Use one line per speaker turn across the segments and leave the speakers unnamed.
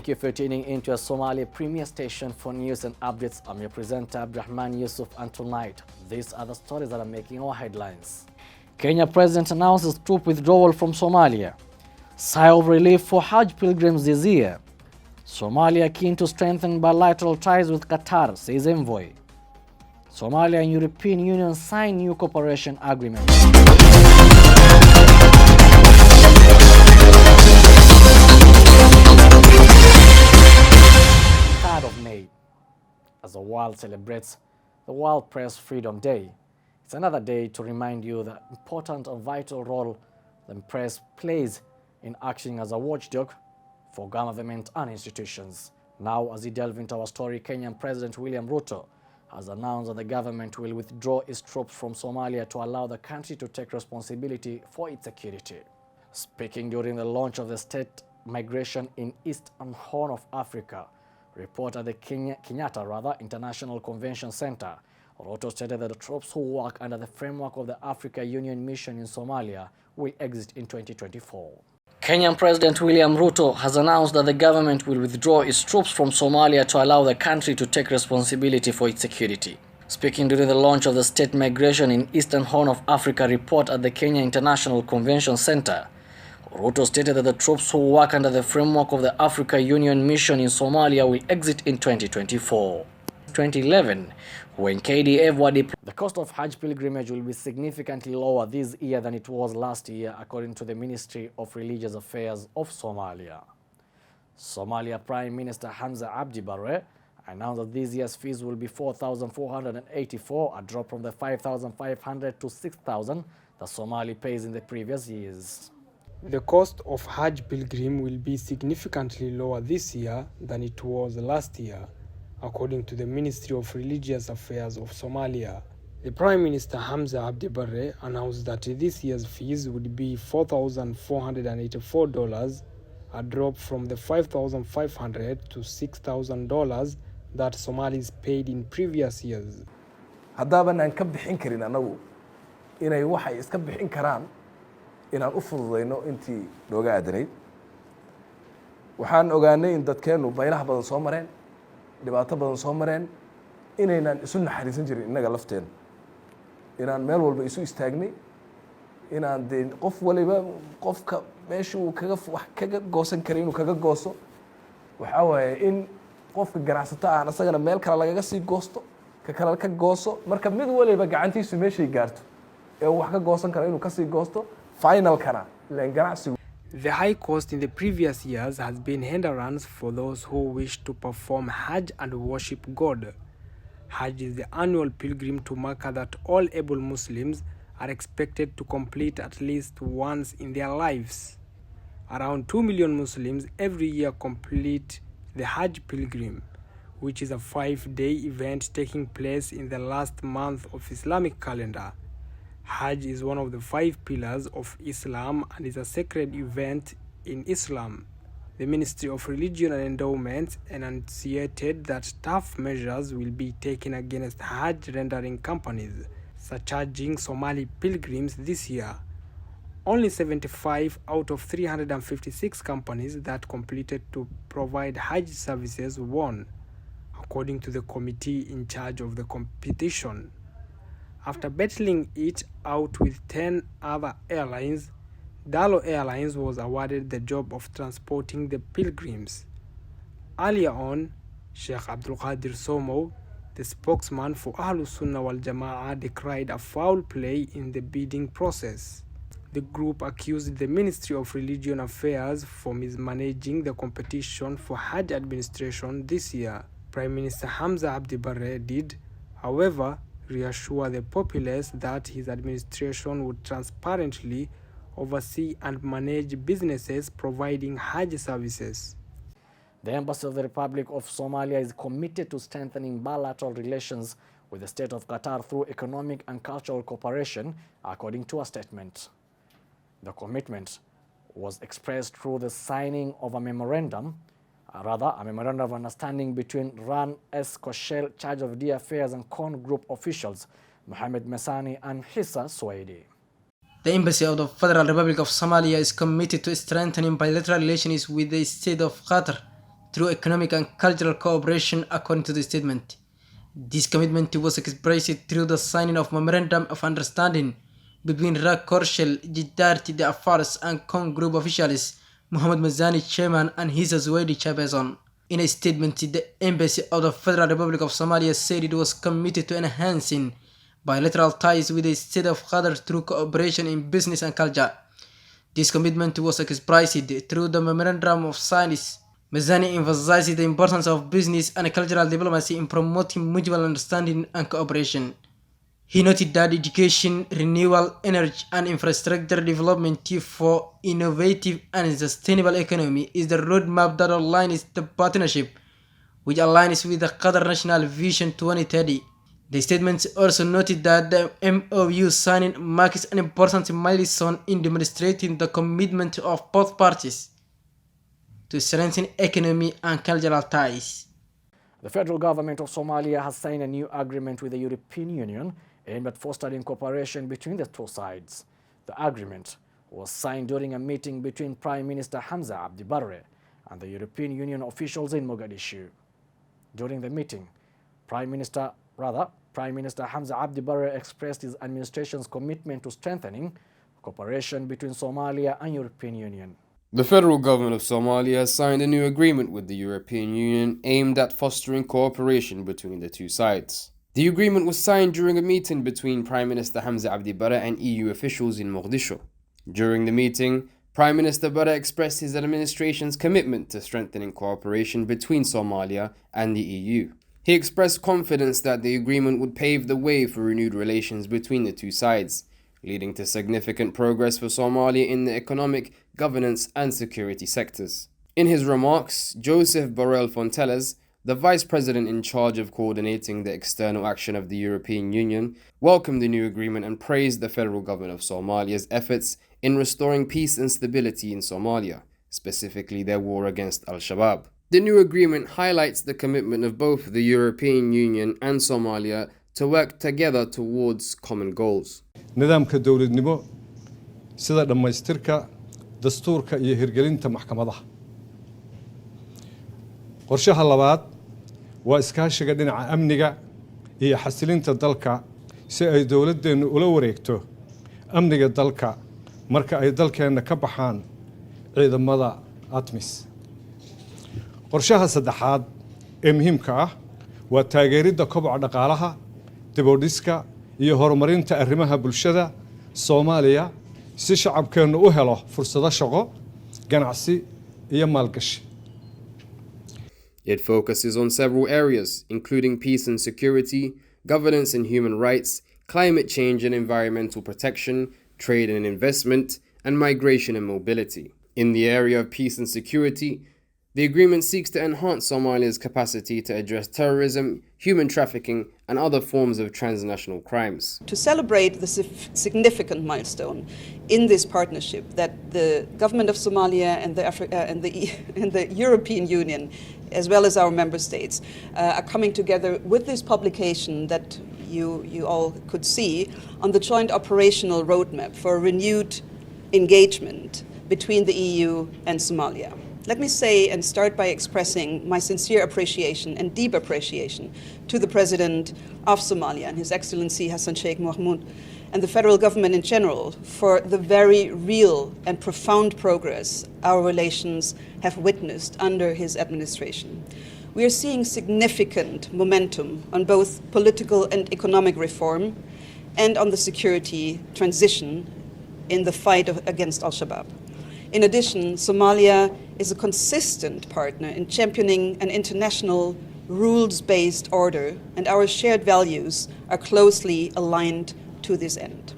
Thank you for tuning into a Somali premier station for news and updates. I'm your presenter, Abdurrahman Yusuf, and tonight, these are the stories that are making our headlines. Kenya President announces troop withdrawal from Somalia. Sigh of relief for Hajj pilgrims this year. Somalia keen to strengthen bilateral ties with Qatar, says envoy. Somalia and European Union sign new cooperation agreement. 3rd of May, as the world celebrates the World Press Freedom Day. It's another day to remind you the important and vital role the press plays in acting as a watchdog for government and institutions. Now, as we delve into our story, Kenyan President William Ruto has announced that the government will withdraw its troops from Somalia to allow the country to take responsibility for its security. Speaking during the launch of the state migration in East and Horn of Africa report at the Kenyatta International Convention Center, Ruto stated that the troops who work under the framework of the Africa Union mission in Somalia will exit in 2024. Kenyan President William Ruto has announced that the government will withdraw its troops from Somalia to allow the country to take responsibility for its security. Speaking during the launch of the State Migration in Eastern Horn of Africa report at the Kenya International Convention Center, Ruto stated that the troops who work under the framework of the Africa Union mission in Somalia will exit in 2024. 2011, when KDF were deployed. The cost of Hajj pilgrimage will be significantly lower this year than it was last year, according to the Ministry of Religious Affairs of Somalia. Somalia Prime Minister Hamza Abdi Barre announced that this year's fees will be 4,484, a drop from the 5,500 to 6,000 that Somali pays in the previous years.
The cost of Hajj pilgrim will be significantly lower this year than it was last year, according to the Ministry of Religious Affairs of Somalia. The Prime Minister Hamza Abdi Barre announced that this year's fees would be $4,484, a drop from the $5,500 to $6,000 that Somalis paid in previous years.
haddaaban ka bixin karin anagu inay waxay iska bixin karaan inaan u fududeyno intii looga aadanayd waxaan ogaanay in dadkeenu baylaha badan soo mareen dhibaato badan soo mareen inaynan isu naxariisan jirin inaga lafteen inaan meel walba isu istaagnay inaan qof waliba qofka meesha uu kaga goosan karay inuu kaga gooso waxa waaye in qofka ganacsato aan asagana meel kale lagaga sii goosto ka kale ka gooso marka mid waliba gacantiisu meeshay gaarto ee wax ka goosan kara inuu ka sii goosto final kana leen ganacsigu.
The high cost in the previous years has been hindrance for those who wish to perform Hajj and worship God. Hajj is the annual pilgrim to Mecca that all able Muslims are expected to complete at least once in their lives. Around 2 million Muslims every year complete the Hajj pilgrim, which is a 5-day event taking place in the last month of Islamic calendar. Hajj is one of the 5 pillars of Islam and is a sacred event in Islam. The Ministry of Religion and Endowment enunciated that tough measures will be taken against Hajj rendering companies surcharging Somali pilgrims this year. Only 75 out of 356 companies that completed to provide Hajj services won, according to the committee in charge of the competition. After battling it out with 10 other airlines, Dalo Airlines was awarded the job of transporting the pilgrims. Earlier on, Sheikh Abdul Qadir Somo, the spokesman for Ahlus Sunnah wal Jama'ah, decried a foul play in the bidding process. The group accused the Ministry of Religion Affairs for mismanaging the competition for Hajj administration this year. Prime Minister Hamza Abdi Barre did, however, reassure the populace that his administration would transparently oversee and manage businesses providing Hajj services.
The Embassy of the Republic of Somalia is committed to strengthening bilateral relations with the state of Qatar through economic and cultural cooperation, according to a statement. The commitment was expressed through the signing of a memorandum of understanding between Ran S. Koshel, Charge of D Affairs, and Con Group officials, Mohamed Messani and Hissa Suwaidi.
The Embassy of the Federal Republic of Somalia is committed to strengthening bilateral relations with the state of Qatar through economic and cultural cooperation, according to the statement. This commitment was expressed through the signing of Memorandum of Understanding between Rak Korshel, Jiddarti the Affairs and Kong Group officials, Mohamed Mazani, chairman, and his Azwaidi chairperson. In a statement, the Embassy of the Federal Republic of Somalia said it was committed to enhancing bilateral ties with the state of Qatar through cooperation in business and culture. This commitment was expressed through the Memorandum of Science. Mazani emphasized the importance of business and cultural diplomacy in promoting mutual understanding and cooperation. He noted that education, renewable energy, and infrastructure development for innovative and sustainable economy is the roadmap that outlines the partnership, which aligns with the Qatar National Vision 2030. The statement also noted that the MOU signing marks an important milestone in demonstrating the commitment of both parties to strengthen economic and cultural ties.
The federal government of Somalia has signed a new agreement with the European Union aimed at fostering cooperation between the two sides. The agreement was signed during a meeting between Prime Minister Hamza Abdi Barre and the European Union officials in Mogadishu. During the meeting, Prime Minister Hamza Abdi Barre expressed his administration's commitment to strengthening cooperation between Somalia and European Union.
The federal government of Somalia has signed a new agreement with the European Union aimed at fostering cooperation between the two sides. The agreement was signed during a meeting between Prime Minister Hamza Abdi Barre and EU officials in Mogadishu. During the meeting, Prime Minister Barre expressed his administration's commitment to strengthening cooperation between Somalia and the EU. He expressed confidence that the agreement would pave the way for renewed relations between the two sides, leading to significant progress for Somalia in the economic, governance and security sectors. In his remarks, Joseph Borrell Fonteles, the Vice President in charge of coordinating the external action of the European Union, welcomed the new agreement and praised the federal government of Somalia's efforts in restoring peace and stability in Somalia, specifically their war against Al-Shabaab. The new agreement highlights the commitment of both the European Union and Somalia to work together towards common goals.
nidaamka dowladnimo sida dhamaystirka dastuurka iyo hirgelinta maxkamadaha. Qorshaha labaad waa iskaashiga dhinaca amniga iyo xasilinta dalka si ay dowladdeenu ula wareegto amniga dalka marka ay dalkeena ka baxaan ciidamada ATMIS. Qorshaha saddexaad ee muhiimka ah waa taageeridda koboca dhaqaalaha, dib u dhiska iyo horumarinta arrimaha bulshada Soomaaliya si shacabkeenu u helo fursado shaqo, ganacsi iyo maalgashi.
It focuses on several areas, including peace and security, governance and human rights, climate change and environmental protection, trade and investment, and migration and mobility. In the area of peace and security, the agreement seeks to enhance Somalia's capacity to address terrorism, human trafficking, and other forms of transnational crimes.
To celebrate the significant milestone in this partnership that the government of Somalia and the European Union, as well as our member states, are coming together with this publication that you all could see on the joint operational roadmap for a renewed engagement between the EU and Somalia. Let me say and start by expressing my sincere appreciation and deep appreciation to the President of Somalia and His Excellency Hassan Sheikh Mohamud and the federal government in general for the very real and profound progress our relations have witnessed under his administration. We are seeing significant momentum on both political and economic reform and on the security transition in the fight against Al-Shabaab. In addition, Somalia is a consistent partner in championing an international rules-based order, and our shared values are closely aligned to this end.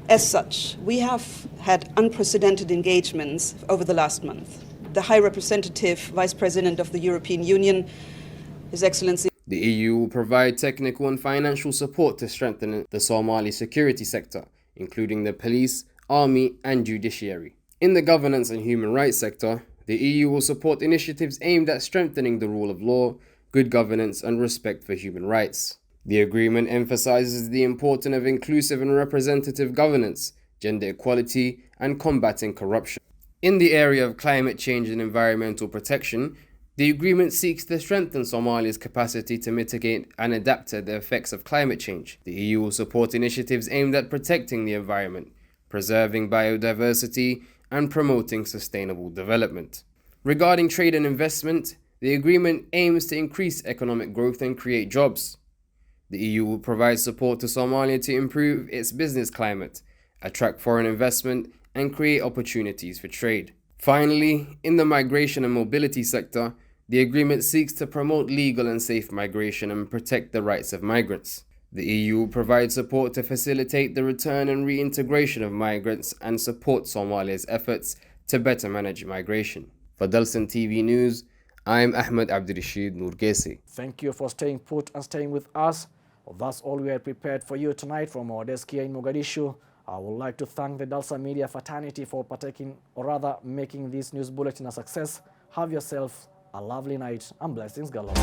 As such, we have had unprecedented engagements over the last month. The High Representative, Vice President of the European Union, His Excellency.
The EU will provide technical and financial support to strengthen the Somali security sector, including the police, army, and judiciary. In the governance and human rights sector, the EU will support initiatives aimed at strengthening the rule of law, good governance, and respect for human rights. The agreement emphasizes the importance of inclusive and representative governance, gender equality, and combating corruption. In the area of climate change and environmental protection, The agreement seeks to strengthen Somalia's capacity to mitigate and adapt to the effects of climate change. The EU will support initiatives aimed at protecting the environment, preserving biodiversity, and promoting sustainable development. Regarding trade and investment, the agreement aims to increase economic growth and create jobs. The EU will provide support to Somalia to improve its business climate, attract foreign investment, and create opportunities for trade. Finally, in the migration and mobility sector, the agreement seeks to promote legal and safe migration and protect the rights of migrants. The EU will provide support to facilitate the return and reintegration of migrants and support Somalia's efforts to better manage migration. For Dalsan TV News, I'm Ahmed Abdirashid Nourgesi.
Thank you for staying put and staying with us. Well, that's all we had prepared for you tonight from our desk here in Mogadishu. I would like to thank the Dalsan Media fraternity for partaking, or rather making this news bulletin a success. Have yourself a lovely night and blessings galore.